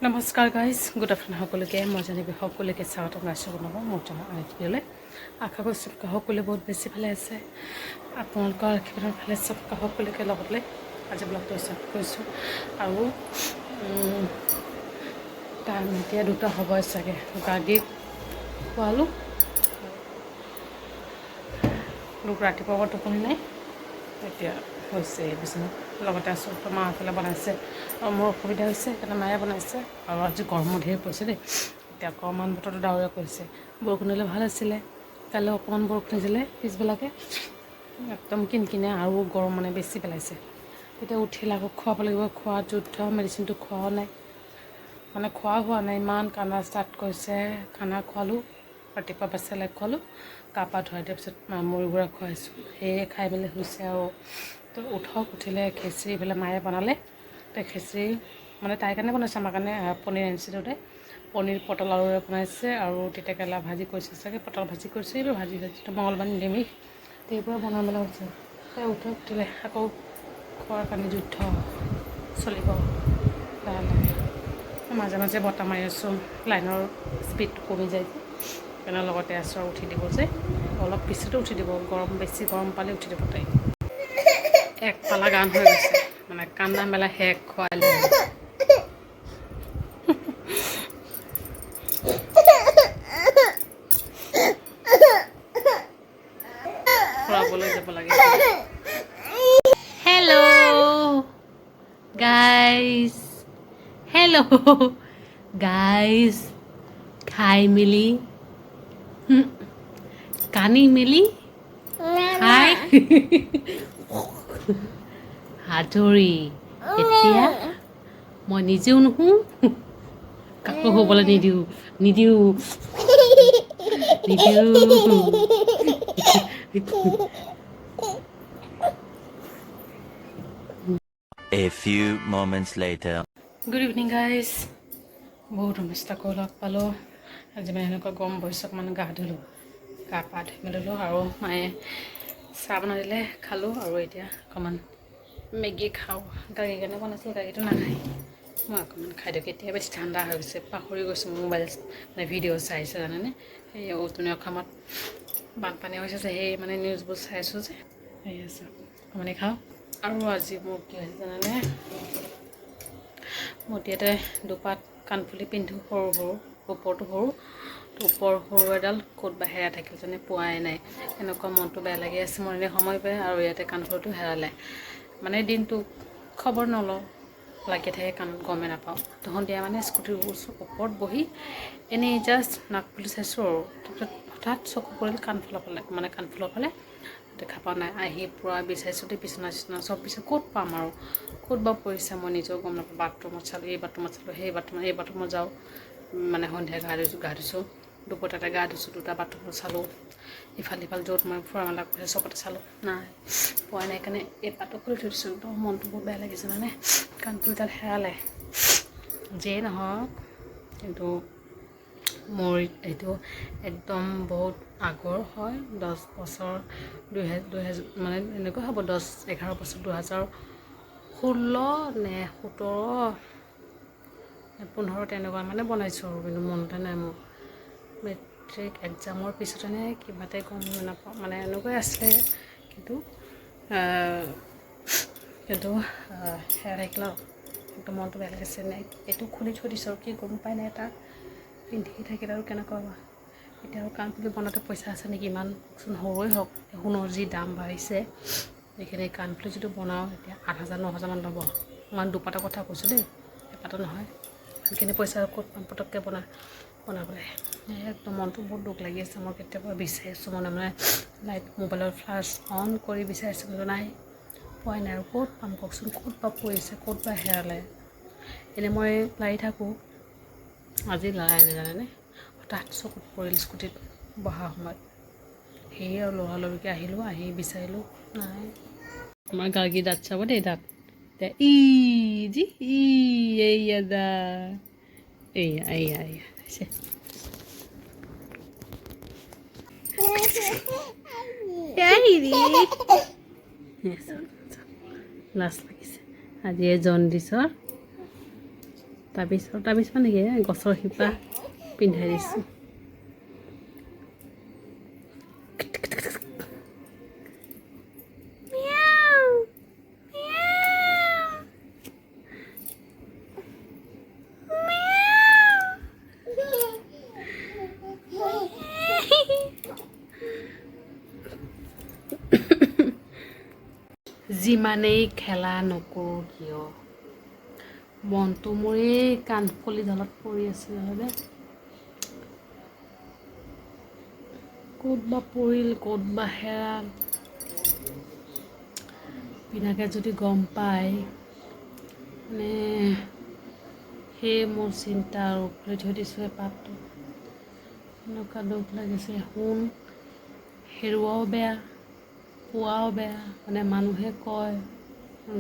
নমস্কাৰ guys, good afternoon সকলোকে। মই জানিবি সকলোকে স্বাগতম জনাইছোঁ বনাব মোৰ ভিডিঅ'লৈ। আশা কৰিছোঁ সকলোৱে বহুত বেছি ভালে আছে। আপোনালোকৰ আশীৰ্বাদৰ ভালে চবকা সকলোকে লগত লৈ আজি ব্লগটো ষ্টাৰ্ট কৰিছোঁ। আৰু টাইম এতিয়া 2টা হ'বই চাগে। গাড়ী খোৱালোঁ, লোক ৰাতিপুৱা টোপনি নাই, এতিয়া হৈছে বিচনাত লগতে আছোঁ। তো মাহঁতলে বনাইছে আৰু মোৰ অসুবিধা হৈছে সেইকাৰণে মায়ে বনাইছে। আৰু আজি গৰমো ধেৰ পৰিছে দেই। এতিয়া অকণমান বতৰটো ডাৱৰীয়া কৰিছে। বৰষুণ দিলে ভাল আছিলে। কাইলৈ অকণমান বৰষুণ দিছিলে পিছবিলাকে একদম কিনকিনে আৰু গৰম মানে বেছি পেলাইছে। এতিয়া উঠিলে আকৌ খুৱাব লাগিব। খোৱা যুদ্ধ, মেডিচিনটো খোৱাও নাই, মানে খোৱা হোৱা নাই। ইমান কান্দা ষ্টাৰ্ট কৰিছে। খানা খোৱালোঁ, ৰাতিপুৱা চেলেক খোৱালোঁ, গা পা ধুৱাই দিয়াৰ পিছত মুড়ি গুড়া খুৱাইছোঁ। সেয়ে খাই মেলি হৈছে আৰু। তো উঠক, উঠিলে খিচিৰি এইফালে মায়ে বনালে। তো খিচিৰি মানে তাইৰ কাৰণে বনাইছে, আমাৰ কাৰণে পনীৰ আনিছিলোঁ। তাই পনীৰ পটল আলুৰে বনাইছে আৰু তিতাকেৰেলা ভাজি কৰিছে চাগে, পটল ভাজি কৰিছে। এইবোৰ ভাজি মঙলবাৰ নিৰামিষ এইবোৰে বনাই মেলা হৈছে। তাই উঠিলে আকৌ খোৱাৰ কাৰণে যুদ্ধ চলিব লাহে লাহে। মাজে মাজে বতাহ মাৰি আছোঁ, লাইনৰ স্পীডটো কমি যায় সেইকাৰণে লগতে আছোঁ। আৰু উঠি দিব যে অলপ পিছতো উঠি দিব, গৰম বেছি গৰম পালে উঠি দিব তাই। এক পালা গান হৈ গৈছে, মানে কান্দা মেলা শেষ খোৱালে। ফুৰাবলৈ যাব লাগে। হেল্ল' গাইজ, হেল্ল' গাইজ, খাই মেলি কানি মেলি খাই হাতৰি এতিয়া মই নিজেও নুশু, কাকো শুবলৈ নিদিওঁ নিদিওঁ নিদিওঁ। A few moments later. Good evening guys. বহুত সমস্যাকো লগ পালোঁ। আজি মানে এনেকুৱা গৰম পৰিছে, অকণমান গা ধুলোঁ, গা পা ধুই মেলিলোঁ। আৰু মায়ে চাহ বনাই দিলে, খালোঁ। আৰু এতিয়া অকণমান মেগী খাওঁ। গাখীৰ কাৰণে বনাইছিলোঁ, গাখীৰটো নাখায়। মই অকণমান খাই দিওঁ, কেতিয়া বেছি ঠাণ্ডা হৈ গৈছে, পাহৰি গৈছোঁ। মোবাইল মানে ভিডিঅ' চাইছে জানেনে, সেই উজনি অসমত বানপানী হৈছে যে, সেই মানে নিউজবোৰ চাইছোঁ যে সেই আছে। অকণমানে খাওঁ। আৰু আজি মোৰ কি হৈছে জানানে, মই ইয়াতে দুপাত কাণফুলি পিন্ধোঁ, সৰু সৰু, ওপৰটো সৰু, ওপৰ সৰু এডাল ক'ত বা হেৰাই থাকিল যেনে, পোৱাই নাই। এনেকুৱা মনটো বেয়া লাগি আছে। মোৰ এনেই সময় পায় আৰু ইয়াতে কাণফুলিটো হেৰালে, মানে দিনটো খবৰ নলওঁ, লাগি থাকে কাণত, গমেই নাপাওঁ। সন্ধিয়া মানে স্কুটিৰ ওপৰত বহি এনেই জাষ্ট নাক ফুলি চাইছোঁ আৰু তাৰপিছত হঠাৎ চকু পৰিল কাণফুলৰ ফালে, দেখা পোৱা নাই। আহি পূৰা বিচাৰিছোঁ দেই, বিচনা চিচনা চব বিচাৰ, ক'ত পাম আৰু ক'ত বা পৰিছে মই নিজেও গম নাপাওঁ। বাথৰুমত চালোঁ, এই বাথৰুমত চালোঁ, সেই বাথৰুমত যাওঁ, মানে সন্ধিয়া গা ধুইছোঁ, দুপৰতে গা ধুইছোঁ, 2টা বাথৰুমত চালোঁ, ইফাল সিফাল য'ত মই ফুৰা মেলা কৰিছোঁ চবতে চালোঁ, নাই, পোৱা নাই। সেইকাৰণে এই পাতো খুলি থৈ দিছোঁ। একদম মনটো বহুত বেয়া লাগিছে মানে, কাণফুলিডাল হেৰালে। যিয়েই নহওক, কিন্তু মোৰ এইটো একদম বহুত আগৰ হয়, 10 বছৰ, 2000 মানে এনেকুৱা হ'ব, 10-11 বছৰ, 2016 নে 17 নে 15 তেনেকুৱা মানে বনাইছোঁ আৰু, কিন্তু মনতে নাই মোৰ। মেট্ৰিক এক্সামৰ পিছতে নে কিবাতে, গম নাপাওঁ, মানে এনেকুৱাই আছিলে। কিন্তু হেৰাই থাকিল আৰু একদম মনটো বেয়া লাগিছে। নে এইটো খুলি থৈ দিছোঁ আৰু কি গম পাই নাই, এটা পিন্ধি থাকিলে আৰু কেনেকুৱা হ'ব। এতিয়া আৰু কাণফুলি বনাওঁতে পইচা আছে নেকি, ইমান সৰুৱে হওক, সোণৰ যি দাম বাঢ়িছে। এইখিনি কাণফুলি যিটো বনাওঁ এতিয়া 8,000 9,000 মান ল'ব। মই দুপাতৰ কথা কৈছোঁ দেই, এপাতৰ নহয়। সেইখিনি পইচা ক'ত পাম পটককৈ বনাবলৈ। একদম মনটো বহুত দুখ লাগি আছে। মই কেতিয়াবা বিচাৰিছোঁ, মানে লাইট মোবাইলৰ ফ্লাছ অন কৰি বিচাৰিছোঁ, কিন্তু নাই, পোৱাই নাই। আৰু ক'ত পাম কওকচোন, ক'ত বা পৰিছে, ক'ত বা হেৰালে। এনেই মই লাৰি থাকোঁ, আজি লৰাই নাই জানেনে, হঠাৎ চকুত পৰিল স্কুটিত বহা সময়ত। সেয়ে আৰু লৰালৰিকৈ আহিলোঁ, আহি বিচাৰিলোঁ, নাই। আমাৰ গাৰ্গী দাঁত চাব দেই, দাঁত এইয়া দা, এইয়া লাজ লাগিছে। আজি জণ্ডিছৰ তাৰপিছত মানে কি গছৰ শিপা পিন্ধাই দিছোঁ। যিমানেই খেলা নকৰোঁ কিয় মনটো মোৰ এই কাণফুলিডালত পৰি আছে নহ'লে ক'ত বা পৰিল ক'ত বা হেৰাল বিনাকে যদি গম পায় মানে সেয়ে মোৰ চিন্তা আৰু কৰি থৈ দিছোঁ এপাতটো এনেকুৱা দুখ লাগিছে সোণ হেৰুৱাও বেয়া পোৱাও বেয়া মানে মানুহে কয়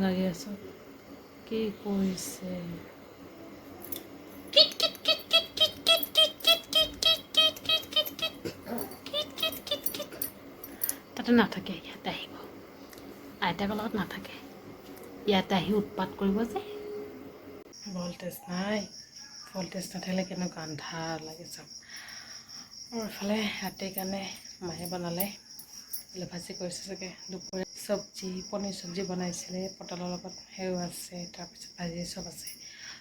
লাগি আছোঁ কি কৰিছে তাতে নাথাকে ইয়াতে আহিব আইতাকৰ লগত নাথাকে ইয়াতে আহি উৎপাত কৰিব যে ভল্টেজ নাই ভল্টেজ নাথাকিলে কেনেকুৱা আন্ধাৰ লাগে চাওক আৰু এইফালে ৰাতিৰ কাৰণে মায়ে বনালে আলু ভাজি কৰিছে চাগে দুপৰীয়া চব্জি পনীৰ চব্জি বনাইছিলে পটলৰ লগত সেও আছে তাৰপিছত ভাজি চব আছে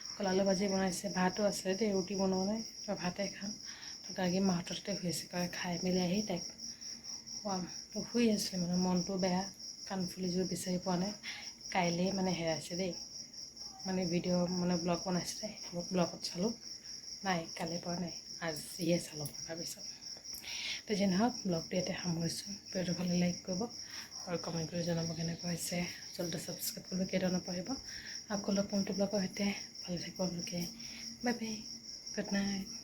অকল আলু ভাজি বনাইছে ভাতো আছে দেই ৰুটি বনোৱা নাই তো ভাতে খাম তো গাৰ্গী মাহঁততে শুই আছে কাৰণ খাই মেলি আহি তাইক খুৱাম তো শুই আছিলে মানে মনটো বেয়া কাণফুলিযোৰ বিচাৰি পোৱা নাই কাইলৈ মানে হেৰাইছে দেই মানে ভিডিঅ' মানে ব্লগ বনাইছিলে ব্লগত চালোঁ নাই কালি পৰা নাই আজিহে চালোঁ ভাবিছোঁ তো যি নহওক ব্লগটো ইয়াতে সামৰিছোঁ ভিডিঅ'টো ভালে লাইক কৰিব আৰু কমেণ্ট কৰি জনাব কেনেকুৱা হৈছে আচলতে ছাবস্ক্ৰাইব কৰিব কেইটা নপঢ়িব আকৌ লগ পামটো ব্লগৰ সৈতে ভালে থাকিব আপোনালোকে বাই বাই গুড নাইট